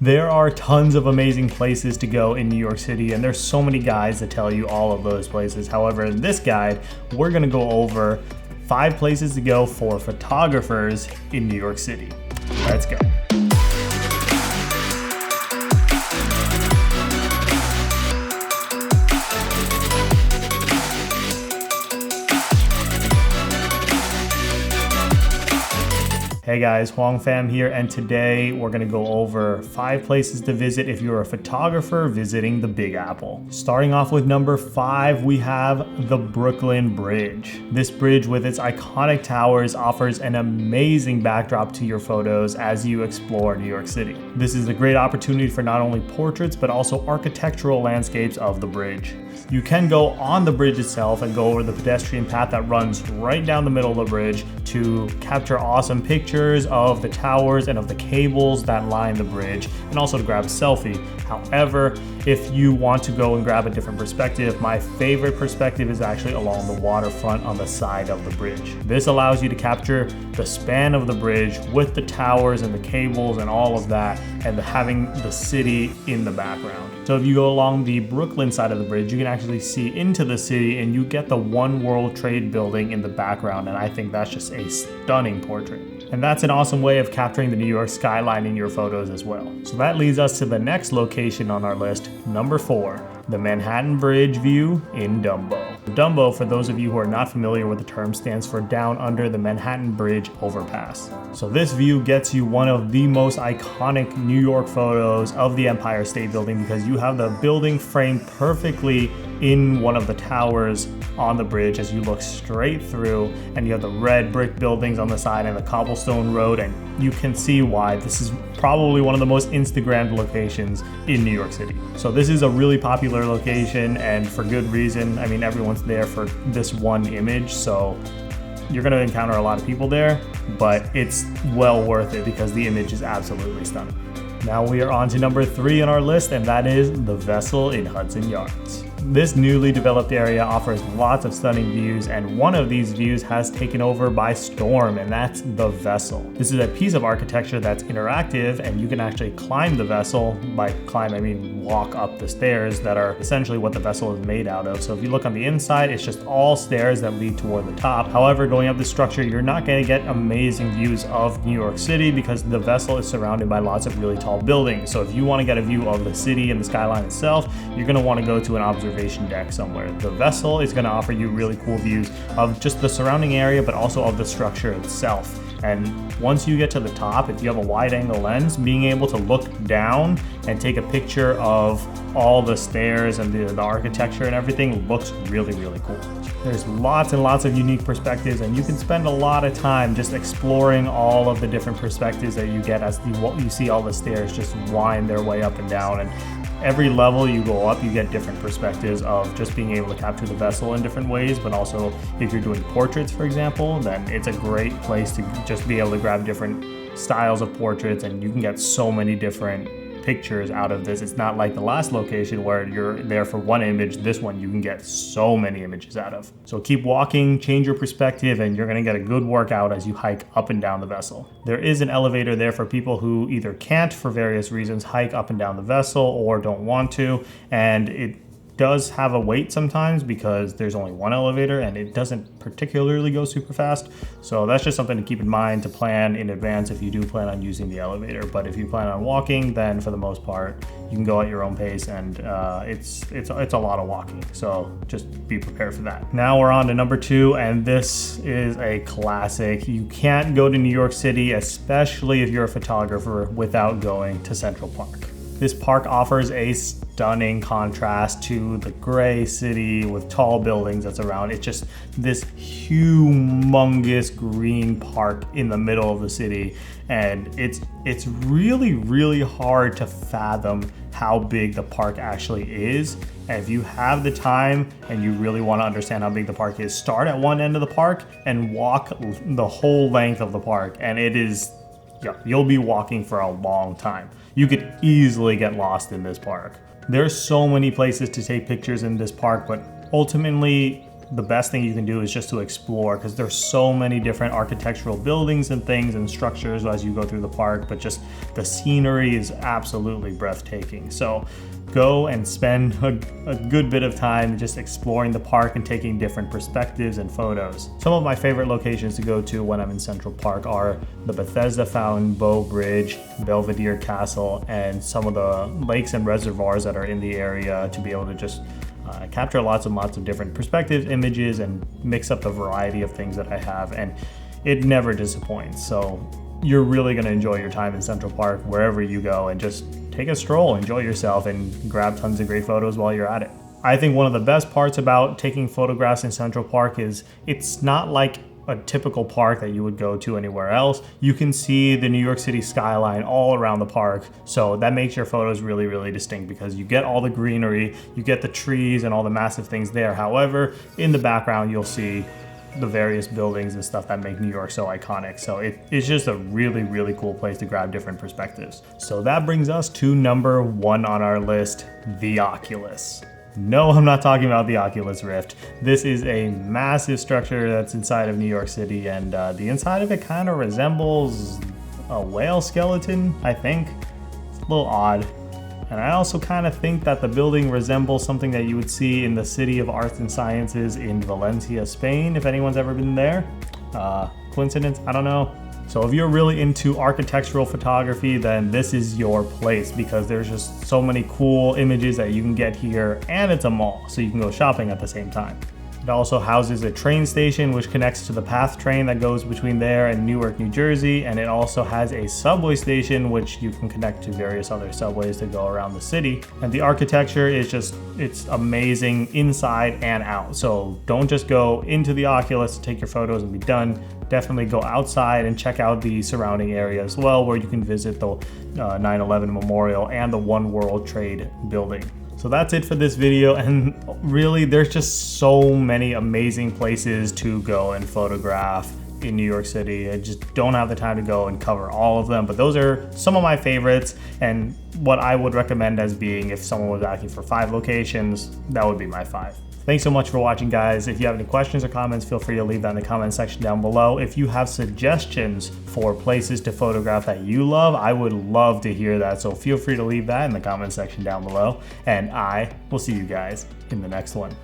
There are tons of amazing places to go in New York City, and there's so many guides that tell you all of those places. However, in this guide, we're gonna go over 5 places to go for photographers in New York City. Let's go. Hey guys, Hoang Pham here, and today we're gonna go over 5 places to visit if you're a photographer visiting the Big Apple. Starting off with number 5, we have the Brooklyn Bridge. This bridge with its iconic towers offers an amazing backdrop to your photos as you explore New York City. This is a great opportunity for not only portraits, but also architectural landscapes of the bridge. You can go on the bridge itself and go over the pedestrian path that runs right down the middle of the bridge to capture awesome pictures of the towers and of the cables that line the bridge, and also to grab a selfie. However, if you want to go and grab a different perspective, my favorite perspective is actually along the waterfront on the side of the bridge. This allows you to capture the span of the bridge with the towers and the cables and all of that, and having the city in the background. So if you go along the Brooklyn side of the bridge, you can actually see into the city and you get the One World Trade building in the background, and I think that's just a stunning portrait. And that's an awesome way of capturing the New York skyline in your photos as well. So that leads us to the next location on our list, number 4, the Manhattan Bridge view in Dumbo. Dumbo, for those of you who are not familiar with the term, stands for down under the Manhattan Bridge overpass. So this view gets you one of the most iconic New York photos of the Empire State Building, because you have the building framed perfectly in one of the towers on the bridge as you look straight through, and you have the red brick buildings on the side and the cobblestone road, and you can see why this is probably one of the most Instagrammed locations in New York City. So this is a really popular location, and for good reason. I mean, everyone's there for this one image, so you're gonna encounter a lot of people there, but it's well worth it because the image is absolutely stunning. Now we are on to number 3 on our list, and that is the Vessel in Hudson Yards. This newly developed area offers lots of stunning views, and one of these views has taken over by storm, and that's the Vessel. This is a piece of architecture that's interactive, and you can actually climb the Vessel. By climb, I mean walk up the stairs that are essentially what the Vessel is made out of. So if you look on the inside, it's just all stairs that lead toward the top. However, going up the structure, you're not going to get amazing views of New York City because the Vessel is surrounded by lots of really tall buildings. So if you want to get a view of the city and the skyline itself, you're going to want to go to an observation deck somewhere. The Vessel is going to offer you really cool views of just the surrounding area, but also of the structure itself. And once you get to the top, if you have a wide angle lens, being able to look down and take a picture of all the stairs and the architecture and everything looks really, really cool. There's lots and lots of unique perspectives, and you can spend a lot of time just exploring all of the different perspectives that you get as you see all the stairs just wind their way up and down. And every level you go up, you get different perspectives of just being able to capture the Vessel in different ways, but also if you're doing portraits, for example, then it's a great place to just be able to grab different styles of portraits, and you can get so many different pictures out of this. It's not like the last location where you're there for one image. This one you can get so many images out of. So keep walking, change your perspective, and you're gonna get a good workout as you hike up and down the Vessel. There is an elevator there for people who either can't, for various reasons, hike up and down the Vessel or don't want to, and it does have a wait sometimes because there's only one elevator and it doesn't particularly go super fast. So that's just something to keep in mind, to plan in advance if you do plan on using the elevator. But if you plan on walking, then for the most part, you can go at your own pace, and it's a lot of walking. So just be prepared for that. Now we're on to number 2, and this is a classic. You can't go to New York City, especially if you're a photographer, without going to Central Park. This park offers a stunning contrast to the gray city with tall buildings that's around. It's just this humongous green park in the middle of the city, and it's really, really hard to fathom how big the park actually is. And if you have the time and you really want to understand how big the park is, start at one end of the park and walk the whole length of the park, and it is, yeah, you'll be walking for a long time. You could easily get lost in this park. There's so many places to take pictures in this park, but ultimately the best thing you can do is just to explore, because there's so many different architectural buildings and things and structures as you go through the park, but just the scenery is absolutely breathtaking. So go and spend a good bit of time just exploring the park and taking different perspectives and photos. Some of my favorite locations to go to when I'm in Central Park are the Bethesda Fountain, Bow Bridge, Belvedere Castle, and some of the lakes and reservoirs that are in the area, to be able to just capture lots and lots of different perspectives, images, and mix up the variety of things that I have, and it never disappoints. So you're really going to enjoy your time in Central Park wherever you go, and just take a stroll, enjoy yourself, and grab tons of great photos while you're at it. I think one of the best parts about taking photographs in Central Park is it's not like a typical park that you would go to anywhere else. You can see the New York City skyline all around the park, so that makes your photos really, really distinct, because you get all the greenery, you get the trees and all the massive things there. However, in the background you'll see the various buildings and stuff that make New York so iconic. So it's just a really, really cool place to grab different perspectives. So that brings us to number 1 on our list, the Oculus. No, I'm not talking about the Oculus Rift. This is a massive structure that's inside of New York City, and the inside of it kind of resembles a whale skeleton, I think. It's a little odd. And I also kind of think that the building resembles something that you would see in the City of Arts and Sciences in Valencia, Spain, if anyone's ever been there. Coincidence? I don't know. So if you're really into architectural photography, then this is your place, because there's just so many cool images that you can get here, and it's a mall, so you can go shopping at the same time. It also houses a train station which connects to the PATH train that goes between there and Newark, New Jersey, and it also has a subway station which you can connect to various other subways to go around the city. And the architecture is just, it's amazing inside and out. So don't just go into the Oculus to take your photos and be done. Definitely go outside and check out the surrounding area as well, where you can visit the 9/11 Memorial and the One World Trade building. So that's it for this video, and really there's just so many amazing places to go and photograph in New York City. I just don't have the time to go and cover all of them, but those are some of my favorites, and what I would recommend as being, if someone was asking for 5 locations, that would be my 5. Thanks so much for watching, guys. If you have any questions or comments, feel free to leave that in the comment section down below. If you have suggestions for places to photograph that you love, I would love to hear that. So feel free to leave that in the comment section down below. And I will see you guys in the next one.